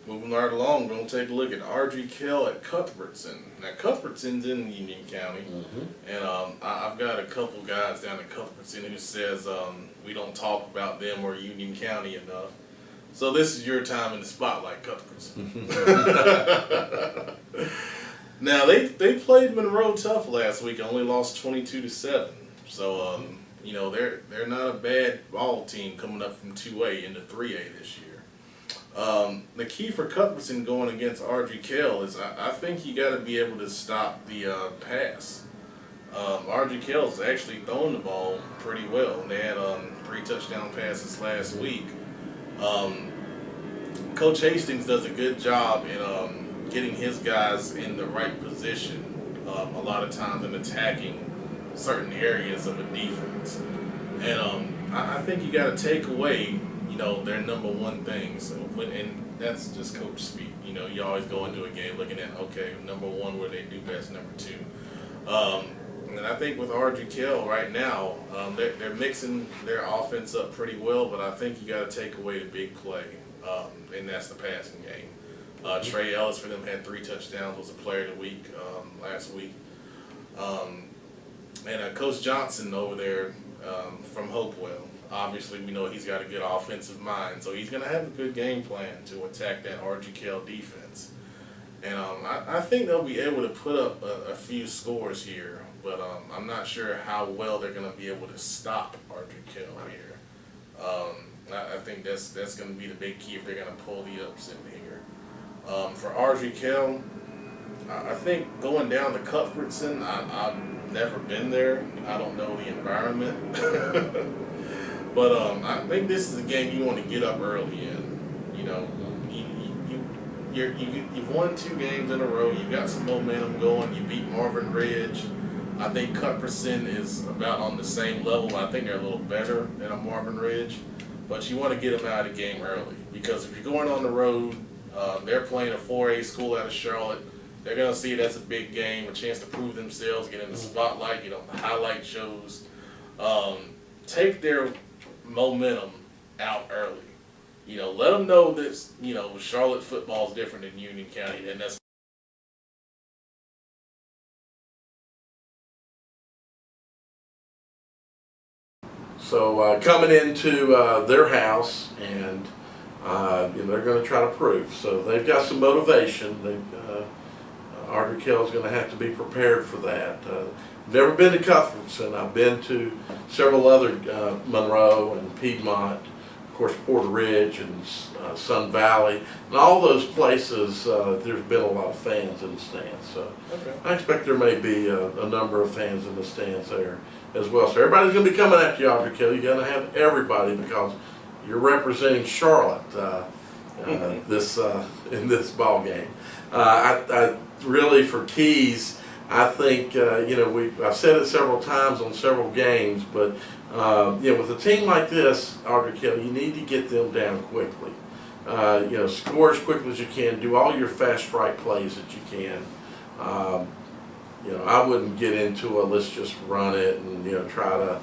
Moving right along, we're going to take a look at Ardrey, Kell at Cuthbertson. Now, Cuthbertson's in Union County, and I've got a couple guys down at Cuthbertson who says we don't talk about them or Union County enough. So this is your time in the spotlight, Cuthbertson. Now, they played Monroe tough last week, only lost 22-7. So, you know, they're not a bad ball team coming up from 2A into 3A this year. The key for Cuthbertson going against Ardrey Kell is I think you got to be able to stop the pass. Ardrey Kell's actually throwing the ball pretty well. They had 3 touchdown passes last week. Coach Hastings does a good job in getting his guys in the right position a lot of times in attacking certain areas of a defense. And I think you got to take away, you know, their number one things. And that's just coach speak. You know, you always go into a game looking at, okay, number one, where they do best, number two. And I think with Ardrey Kell right now, they're mixing their offense up pretty well, but I think you got to take away the big play, and that's the passing game. Trey Ellis for them had 3 touchdowns, was a player of the week last week. And Coach Johnson over there from Hopewell, obviously we know he's got a good offensive mind, so he's going to have a good game plan to attack that Ardrey Kell defense. And I think they'll be able to put up a few scores here, but I'm not sure how well they're going to be able to stop Ardrey Kell here. I think that's going to be the big key if they're going to pull the upset here. For Ardrey Kell, I think going down to Cuthbertson, I've never been there. I don't know the environment. But I think this is a game you want to get up early in. You know, you've won 2 games in a row. You've got some momentum going. You beat Marvin Ridge. I think Cuthbertson is about on the same level. I think they're a little better than a Marvin Ridge. But you want to get them out of the game early, because if you're going on the road, they're playing a 4A school out of Charlotte. They're going to see it as a big game, a chance to prove themselves, get in the spotlight, get on the highlight shows. Take their momentum out early. You know, let them know that, you know, Charlotte football is different than Union County, and that's so coming into their house, and you know, they're going to try to prove. So they've got some motivation. Ardrey Kell is going to have to be prepared for that. Never been to Cuthbertson. I've been to several other Monroe and Piedmont, of course Porter Ridge and Sun Valley, and all those places. There's been a lot of fans in the stands, so I expect there may be a number of fans in the stands there as well. So everybody's going to be coming after you, Ardrey Kell. You're going to have everybody because you're representing Charlotte in this ball game. I really, for Keys, I think you know, I've said it several times on several games, but you know, with a team like this, Ardrey Kell, you need to get them down quickly. You know, score as quickly as you can. Do all your fast strike plays that you can. You know, I wouldn't get into a let's just run it and, you know, try to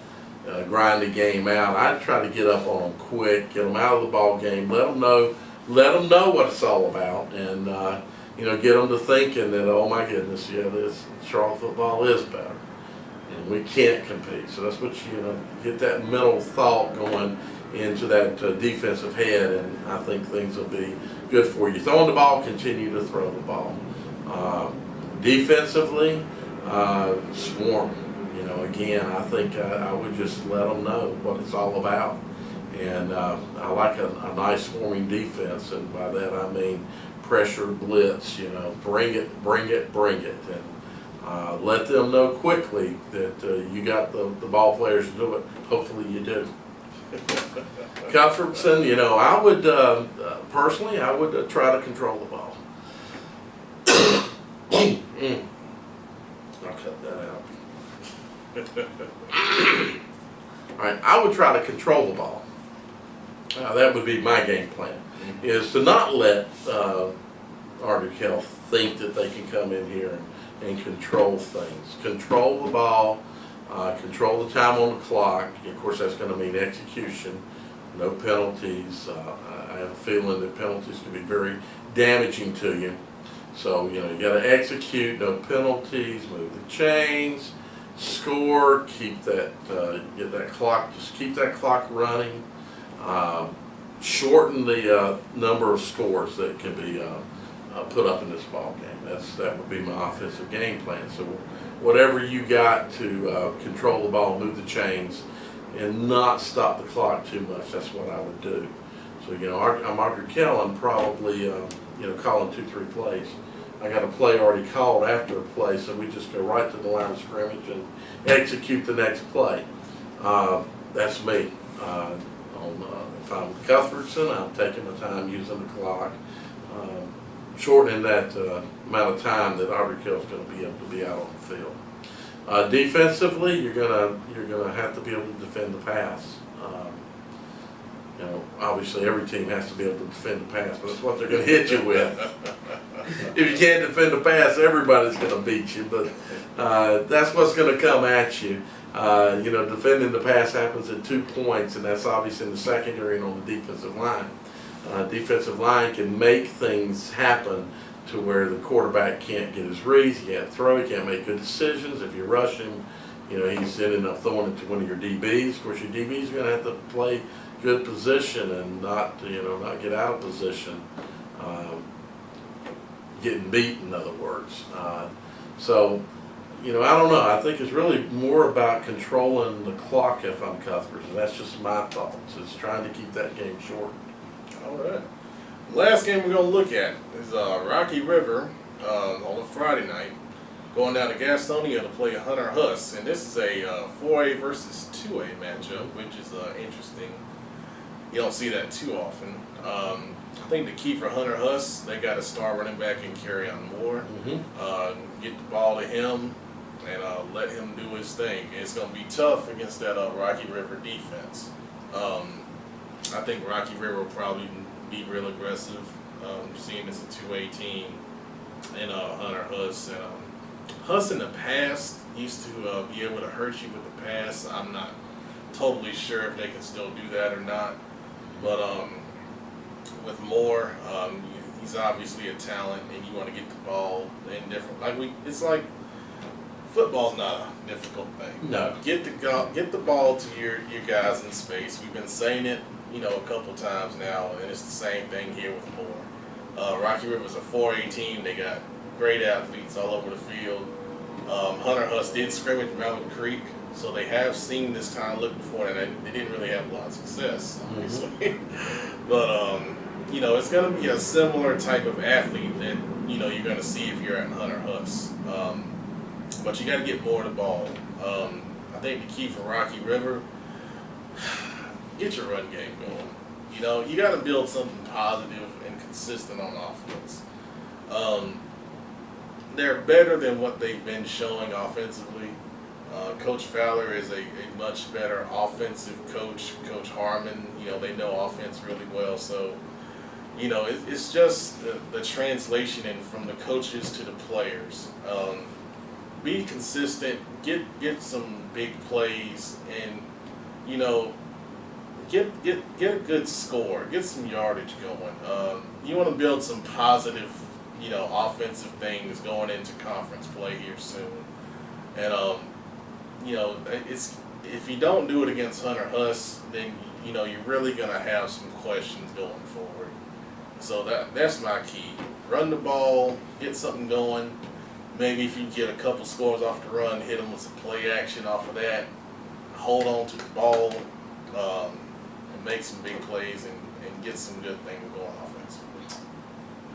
grind the game out. I'd try to get up on them quick, get them out of the ball game, let them know what it's all about, and you know, get them to thinking that, oh my goodness, yeah, this Charlotte football is better, and we can't compete. So that's what you know, get that mental thought going into that defensive head, and I think things will be good for you. Throwing the ball, continue to throw the ball. Defensively, swarm. You know, again, I think I would just let them know what it's all about. And I like a nice swarming defense, and by that I mean pressure, blitz, you know, bring it, and let them know quickly that you got the ball players to do it. Hopefully you do. Cuthbertson, you know, I would, personally, I would try to control the ball. I'll cut that out. All right, I would try to control the ball. That would be my game plan, is to not let Ardrey Kell think that they can come in here and control things. Control the ball, control the time on the clock. Of course, that's going to mean execution, no penalties. I have a feeling that penalties can be very damaging to you. So, you got to execute, no penalties, move the chains, score, keep that, get that clock, just keep that clock running. Shorten the number of scores that can be put up in this ball game. That would be my offensive game plan. So whatever you got to control the ball, move the chains, and not stop the clock too much, that's what I would do. So, I'm Ardrey Kell. I'm probably, calling 2-3 plays. I got a play already called after a play, so we just go right to the line of scrimmage and execute the next play. That's me. If I'm Cuthbertson, I'm taking my time using the clock, shortening that amount of time that Ardrey Kell is going to be able to be out on the field. Defensively, you're gonna have to be able to defend the pass. Obviously every team has to be able to defend the pass, but that's what they're going to hit you with. If you can't defend the pass, everybody's going to beat you, but that's what's going to come at you. Defending the pass happens at 2 points, and that's obviously in the secondary and on the defensive line. Defensive line can make things happen to where the quarterback can't get his reads, he can't throw, he can't make good decisions. If you rush him, he's ending up throwing it to one of your DBs. Of course, your DB's going to have to play good position and not get out of position, getting beat, in other words. I don't know. I think it's really more about controlling the clock if I'm Cuthbertson. That's just my thoughts. It's trying to keep that game short. All right. Last game we're going to look at is Rocky River on a Friday night, going down to Gastonia to play Hunter Huss. And this is a 4A versus 2A matchup, which is interesting. You don't see that too often. I think the key for Hunter Huss, they got a star running back in Carolina Moore. Get the ball to him and let him do his thing. It's going to be tough against that Rocky River defense. I think Rocky River will probably be real aggressive, seeing it's a 2A team, and Hunter Huss. And Huss in the past used to be able to hurt you with the pass. I'm not totally sure if they can still do that or not. But with Moore, he's obviously a talent, and you want to get the ball in different. It's like football's not a difficult thing. No. Get the ball to your guys in space. We've been saying it, a couple times now, and it's the same thing here with Moore. Rocky River's a 4A team. They got great athletes all over the field. Hunter Huss did scrimmage around the creek, so they have seen this kind of look before, and they didn't really have a lot of success, obviously. But it's going to be a similar type of athlete that you're going to see if you're at Hunter Huss. But you got to get more of the ball. I think the key for Rocky River, get your run game going. You got to build something positive and consistent on offense. They're better than what they've been showing offensively. Coach Fowler is a much better offensive coach. Coach Harmon, they know offense really well. So, it's just the translation in from the coaches to the players. Be consistent, get some big plays, and get a good score, get some yardage going. You want to build some positive, offensive things going into conference play here soon. And it's if you don't do it against Hunter Huss, then you're really gonna have some questions going forward. So that's my key. Run the ball, get something going. Maybe if you get a couple scores off the run, hit them with some play action off of that. Hold on to the ball, and make some big plays and get some good things going offensively.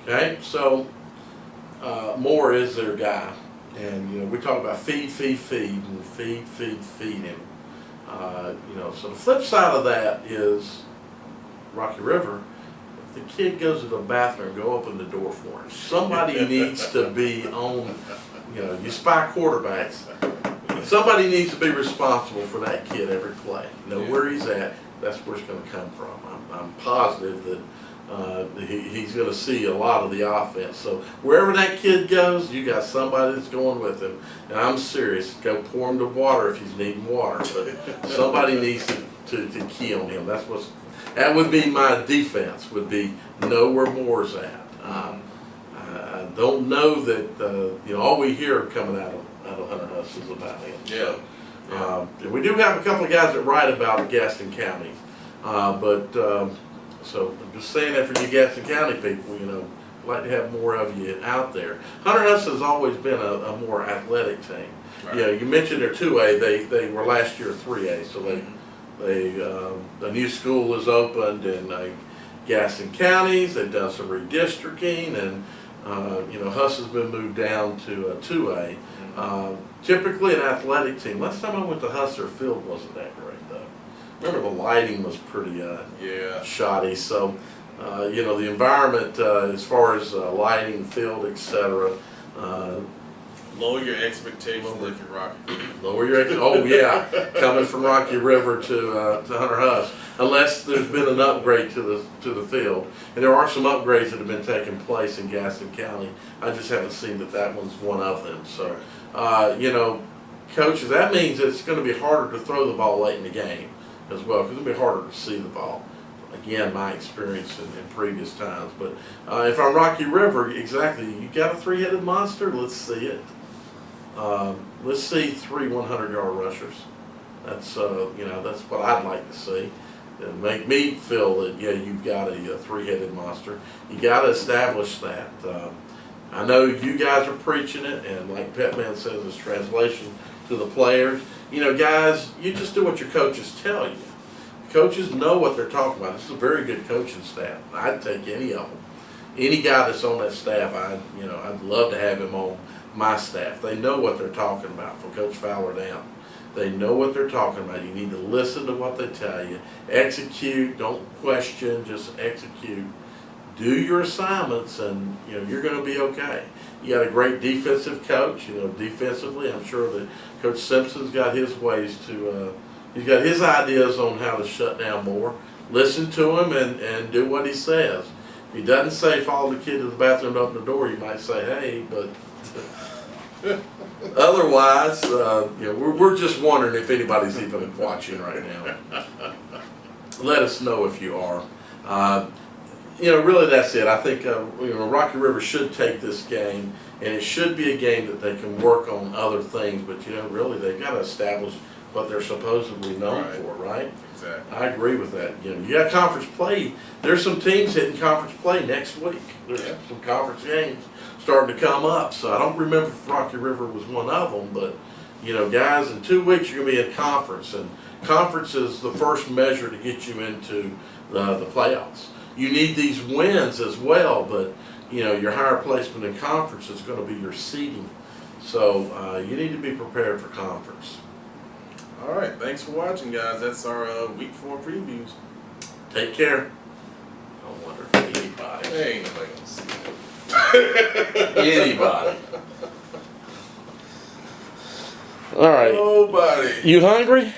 Okay, so Moore is their guy. And, we talk about feed, and feed him. So the flip side of that is Rocky River. If the kid goes to the bathroom, go open the door for him. Somebody needs to be on, you spy quarterbacks. Somebody needs to be responsible for that kid every play. Where he's at, that's where it's going to come from. I'm positive that he's going to see a lot of the offense. So wherever that kid goes, you got somebody that's going with him. And I'm serious. Go pour him the water if he's needing water. But somebody needs to key on him. That's that would be my defense. Would be know where Moore's at. I don't know that all we hear coming out of Hunter Huss is about him. Yeah. And we do have a couple of guys that write about Gaston County, so I'm just saying that for you Gaston County people, I'd like to have more of you out there. Hunter Huss has always been a more athletic team. Right. You mentioned their 2A. They were last year 3A, so the new school is opened in Gaston counties. They've done some redistricting, and Huss has been moved down to 2A. Typically an athletic team. Last time I went to Huss, their field wasn't that great though. Remember the lighting was pretty shoddy. So the environment as far as lighting, field, etc. Lower your expectations if you're Rocky. Lower your oh yeah, coming from Rocky River to Hunter Huss, unless there's been an upgrade to the field, and there are some upgrades that have been taking place in Gaston County. I just haven't seen that one's one of them. So, coaches, that means it's going to be harder to throw the ball late in the game as well, because it'll be harder to see the ball. Again, my experience in previous times. But if I'm Rocky River, exactly, you got a three-headed monster. Let's see it. Let's see 3 100-yard rushers. That's that's what I'd like to see. It'll make me feel that you've got a three-headed monster. You got to establish that. I know you guys are preaching it, and like Petman says, it's translation to the players. Guys, you just do what your coaches tell you. Coaches know what they're talking about. This is a very good coaching staff. I'd take any of them. Any guy that's on that staff, I'd love to have him on my staff. They know what they're talking about, from Coach Fowler down. They know what they're talking about. You need to listen to what they tell you. Execute, don't question, just execute. Do your assignments, and you're going to be okay. You got a great defensive coach. Defensively, I'm sure that Coach Simpson's got his ways to. He's got his ideas on how to shut down Moore. Listen to him and do what he says. If he doesn't say follow the kid to the bathroom and open the door, you might say hey, but otherwise, we're just wondering if anybody's even watching right now. Let us know if you are. Really that's it. I think Rocky River should take this game, and it should be a game that they can work on other things, but really they've got to establish what they're supposedly known for, right? Exactly. I agree with that. You got conference play. There's some teams hitting conference play next week. There's some conference games starting to come up. So I don't remember if Rocky River was one of them, but guys, in 2 weeks you're going to be in conference, and conference is the first measure to get you into the playoffs. You need these wins as well, but your higher placement in conference is going to be your seeding. So you need to be prepared for conference. All right, thanks for watching, guys. That's our week 4 previews. Take care. I wonder if anybody. Hey, ain't nobody gonna see that. Anybody. All right. Nobody. You hungry?